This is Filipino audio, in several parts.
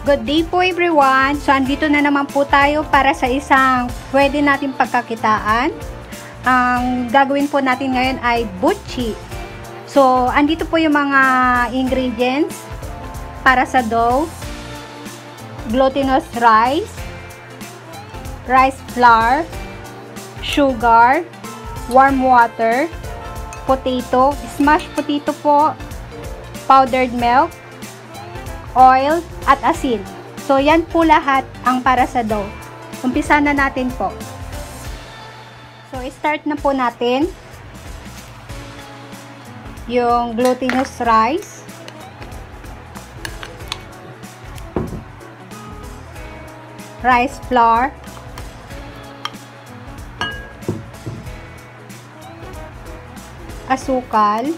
Good day po everyone! So andito na naman po tayo para sa isang pwede natin pagkakitaan. Ang gagawin po natin ngayon ay butchi. So andito po yung mga ingredients para sa dough. Glutinous rice, rice flour, sugar, warm water, potato, smashed potato po, powdered milk, oil, at asin. So, yan po lahat ang para sa dough. Umpisa na natin po. So, start na po natin yung glutinous rice. Rice flour. Asukal.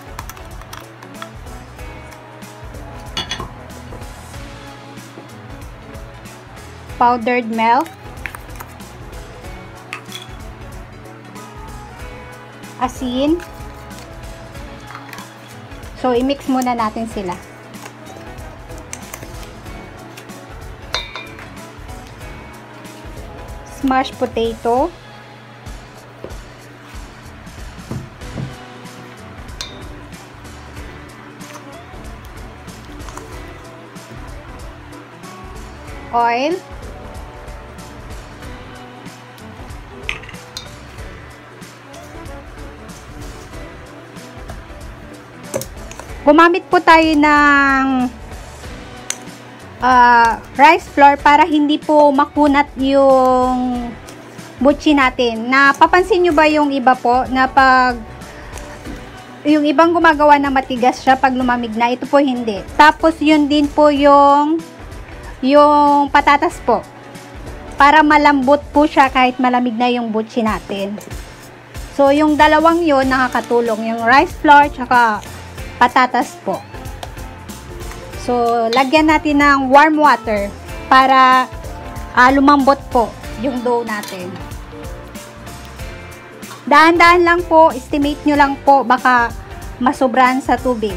Powdered milk, asin. So, i-mix muna natin sila. Smashed potato, oil, gumamit po tayo ng rice flour para hindi po makunat yung butchi natin. Napapansin nyo ba yung iba po na pag yung ibang gumagawa na matigas siya pag lumamig na, ito po hindi. Tapos yun din po yung patatas po, para malambot po siya kahit malamig na yung butchi natin. So yung dalawang yun nakakatulong, yung rice flour tsaka patatas po. So, lagyan natin ng warm water para lumambot po yung dough natin. Dahan-dahan lang po, estimate nyo lang po, baka masobran sa tubig.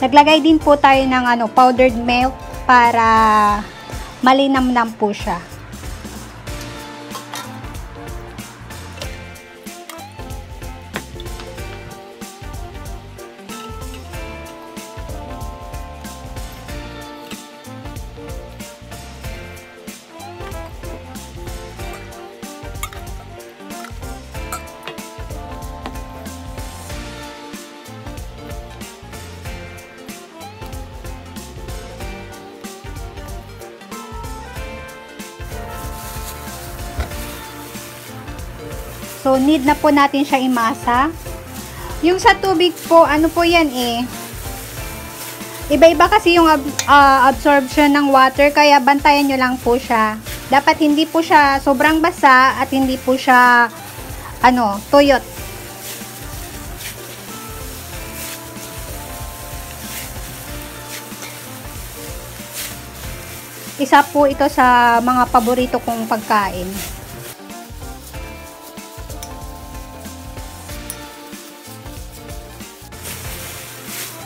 Naglagay din po tayo ng powdered milk para malinamnam po siya. So, need na po natin siya imasa. Yung sa tubig po, ano po yan eh. Iba-iba kasi yung absorption ng water, kaya bantayan nyo lang po siya. Dapat hindi po siya sobrang basa at hindi po siya, tuyot. Isa po ito sa mga paborito kong pagkain.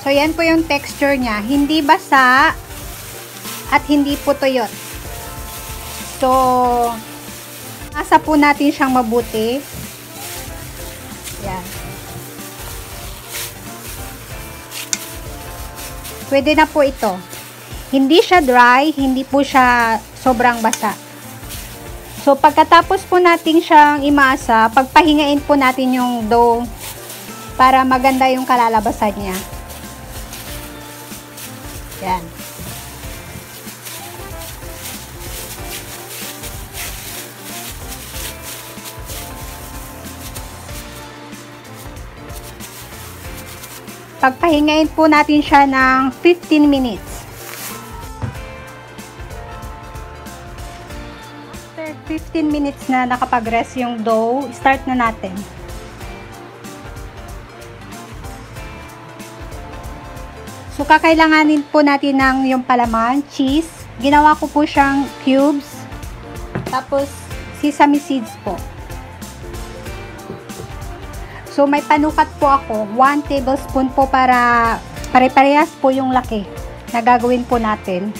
So, yan po yung texture niya. Hindi basa at hindi po tuyot. So, asa po natin siyang mabuti. Yan. Pwede na po ito. Hindi siya dry, hindi po siya sobrang basa. So, pagkatapos po natin siyang imasa, pagpahingain po natin yung dough para maganda yung kalalabasan niya. Yan. Pagpahingain po natin siya ng 15 minutes. After 15 minutes na nakapag-rest yung dough, start na natin. So, kakailanganin po natin ng yung palaman, cheese. Ginawa ko po siyang cubes. Tapos, sesame seeds po. So, may panukat po ako. 1 tablespoon po para pare-parehas po yung laki na gagawin po natin.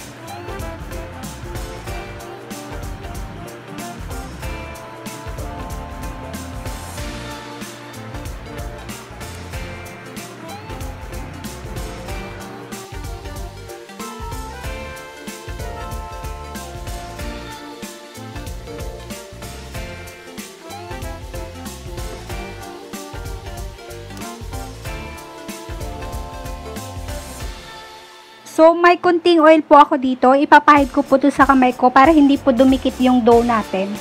So, may kunting oil po ako dito. Ipapahid ko po ito sa kamay ko para hindi po dumikit yung dough natin.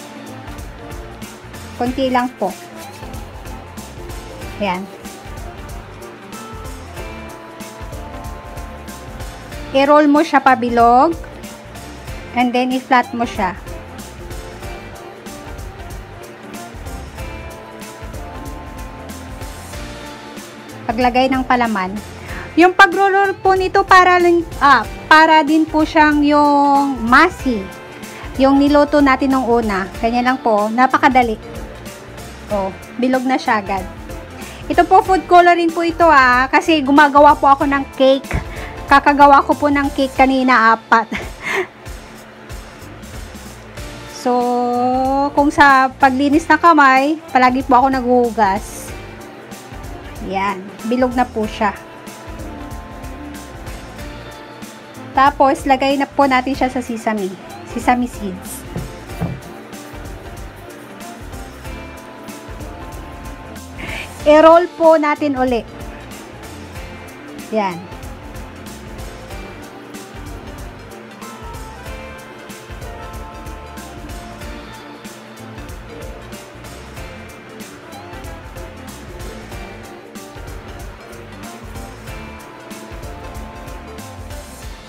Kunti lang po. Ayan. I-roll mo siya pabilog. And then, i-flat mo siya. Paglagay ng palaman. Yung pag-roll po nito para din po siyang yung masi. Yung niluto natin nung una. Ganyan lang po. Napakadali. Oh, bilog na siya agad. Ito po food coloring po ito kasi gumagawa po ako ng cake. Kakagawa ko po ng cake kanina 4. So, kung sa paglinis ng kamay, palagi po ako naghuhugas. Yan, bilog na po siya. Tapos, lagay na po natin siya sa sesame seeds. I-roll po natin uli. Yan.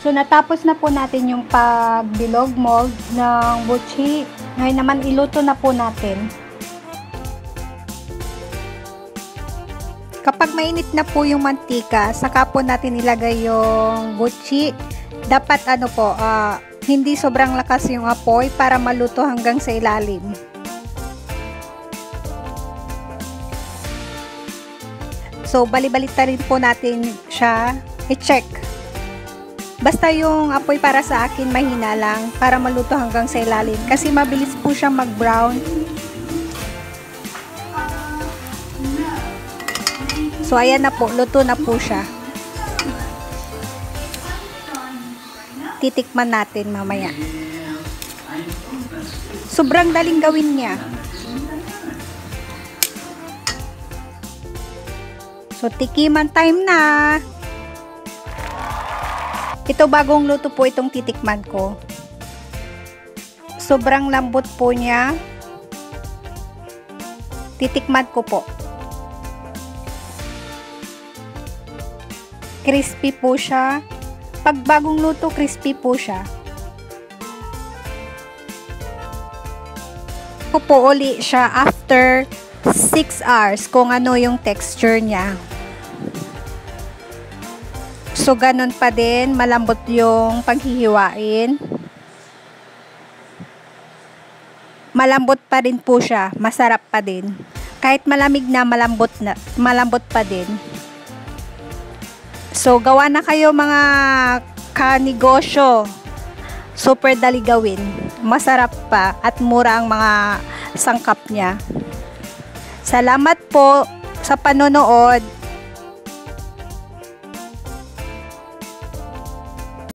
So, natapos na po natin yung pagbilog mold ng buchi. Ngayon naman, iluto na po natin. Kapag mainit na po yung mantika, saka po natin ilagay yung buchi. Dapat hindi sobrang lakas yung apoy para maluto hanggang sa ilalim. So, bali-balita rin po natin siya i-check. Basta yung apoy para sa akin mahina lang para maluto hanggang sa ilalim kasi mabilis po siyang mag-brown. So ayan na po, luto na po siya. Titikman natin mamaya. Sobrang daling gawin niya. So tikiman time na. Ito bagong luto po itong titikman ko. Sobrang lambot po niya. Titikman ko po. Crispy po siya. Pag bagong luto, crispy po siya. Ko po uli siya after 6 hours kung ano yung texture niya. So, ganun pa din, malambot yung paghihiwain. Malambot pa rin po siya, masarap pa din. Kahit malamig na, malambot pa din. So, gawa na kayo mga kanegosyo. Super dali gawin. Masarap pa at mura ang mga sangkap niya. Salamat po sa panonood.